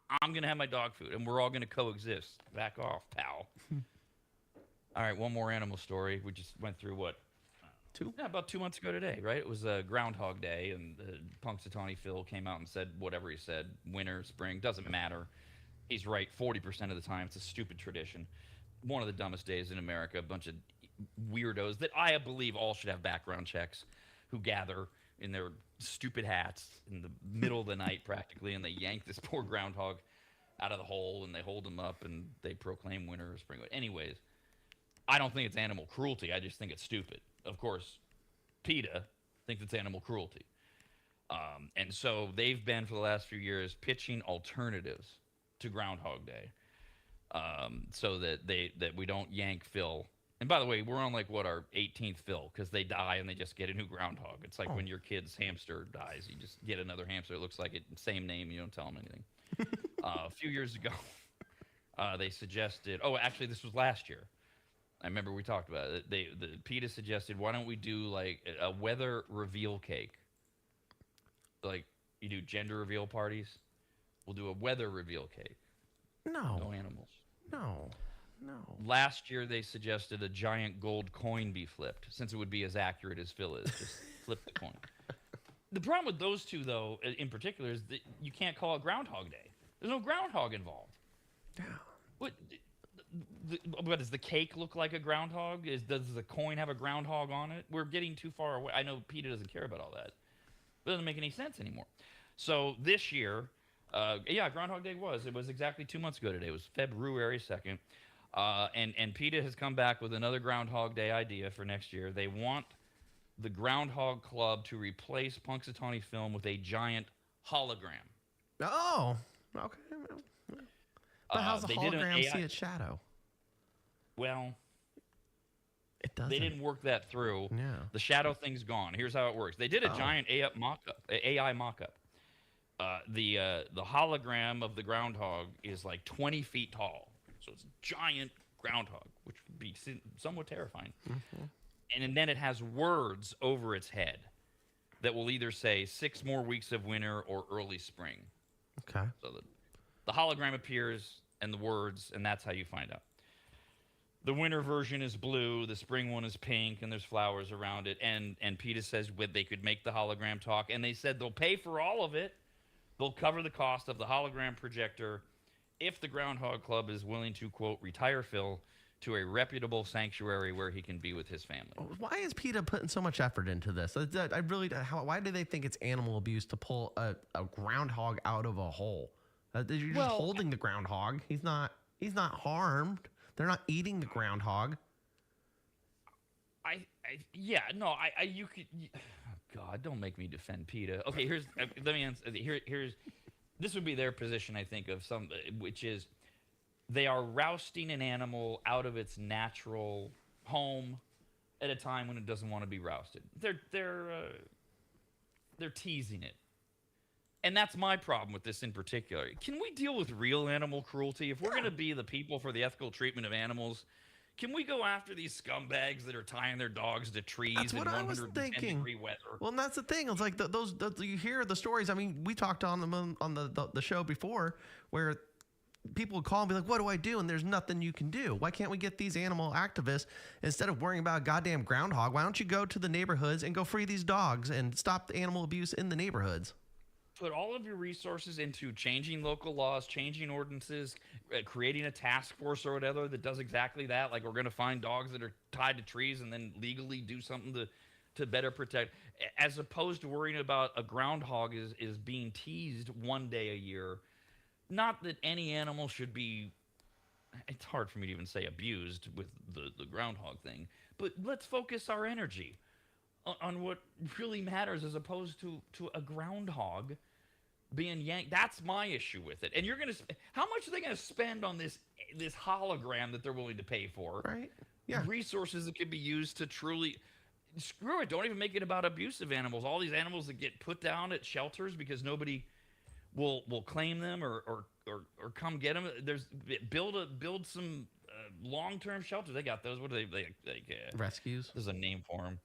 I'm going to have my dog food, and we're all going to coexist. Back off, pal. All right, one more animal story. We just went through what? Two. Yeah, about 2 months ago today, right? It was a Groundhog Day, and Punxsutawney Phil came out and said whatever he said. Winter, spring, doesn't matter. He's right 40% of the time. It's a stupid tradition. One of the dumbest days in America. A bunch of weirdos that I believe all should have background checks who gather in their stupid hats in the middle of the night practically, and they yank this poor groundhog out of the hole, and they hold him up, and they proclaim winter or spring. Anyways, I don't think it's animal cruelty. I just think it's stupid. Of course, PETA thinks it's animal cruelty. And so they've been, for the last few years, pitching alternatives to Groundhog Day, so that we don't yank Phil. And by the way, we're on like what, our 18th Phil, because they die and they just get a new groundhog. It's like when your kid's hamster dies, you just get another hamster. It looks like it, same name, you don't tell them anything. A few years ago, they suggested. Oh, actually, this was last year. I remember we talked about it. The PETA suggested, why don't we do like a weather reveal cake? Like you do gender reveal parties, we'll do a weather reveal cake. No. No animals. No. Last year they suggested a giant gold coin be flipped, since it would be as accurate as Phil is. Just flip the coin. The problem with those two, though, in particular, is that you can't call it Groundhog Day. There's no groundhog involved. Yeah. What does the cake look like a groundhog? Does the coin have a groundhog on it? We're getting too far away. I know PETA doesn't care about all that. It doesn't make any sense anymore. So this year, Groundhog Day was. It was exactly 2 months ago today. It was February 2nd. And PETA has come back with another Groundhog Day idea for next year. They want the Groundhog Club to replace Punxsutawney Film with a giant hologram. Oh, okay. But how's a hologram see its shadow? Well, it doesn't. They didn't work that through. Yeah. The shadow thing's gone. Here's how it works. They did a giant AI mock-up. The hologram of the groundhog is like 20 feet tall. So it's a giant groundhog, which would be somewhat terrifying. Mm-hmm. And then it has words over its head that will either say 6 more weeks of winter or early spring. Okay. So the hologram appears and the words, and that's how you find out. The winter version is blue, the spring one is pink, and there's flowers around it. And PETA says they could make the hologram talk, and they said they'll pay for all of it. They'll cover the cost of the hologram projector if the Groundhog Club is willing to, quote, retire Phil to a reputable sanctuary where he can be with his family. Why is PETA putting so much effort into this? Why do they think it's animal abuse to pull a groundhog out of a hole? You're just holding the groundhog. He's not harmed. They're not eating the groundhog. You could. God, don't make me defend PETA. Okay, let me answer. Here's this would be their position, I think, which is they are rousting an animal out of its natural home at a time when it doesn't want to be rousted. They're teasing it. And that's my problem with this in particular. Can we deal with real animal cruelty? If we're going to be the people for the ethical treatment of animals, can we go after these scumbags that are tying their dogs to trees in 110-degree weather? Well, and that's the thing. It's like you hear the stories. I mean, we talked on them on the show before where people would call and be like, what do I do? And there's nothing you can do. Why can't we get these animal activists, instead of worrying about a goddamn groundhog, why don't you go to the neighborhoods and go free these dogs and stop the animal abuse in the neighborhoods? Put all of your resources into changing local laws, changing ordinances, creating a task force or whatever that does exactly that. Like, we're going to find dogs that are tied to trees and then legally do something to better protect, as opposed to worrying about a groundhog is being teased one day a year. Not that any animal should be, it's hard for me to even say abused with the groundhog thing, but let's focus our energy on what really matters, as opposed to a groundhog being yanked. That's my issue with it. And how much are they going to spend on this hologram that they're willing to pay for? Right. Yeah. Resources that could be used to truly, screw it. Don't even make it about abusive animals. All these animals that get put down at shelters because nobody will claim them or come get them. Build some long-term shelters. They got those. What are they rescues? There's a name for them.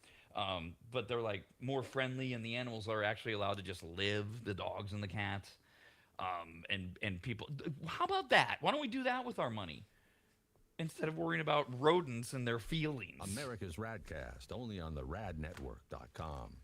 But they're like more friendly, and the animals are actually allowed to just live, the dogs and the cats. And people, how about that? Why don't we do that with our money instead of worrying about rodents and their feelings? America's Radcast, only on the radnetwork.com.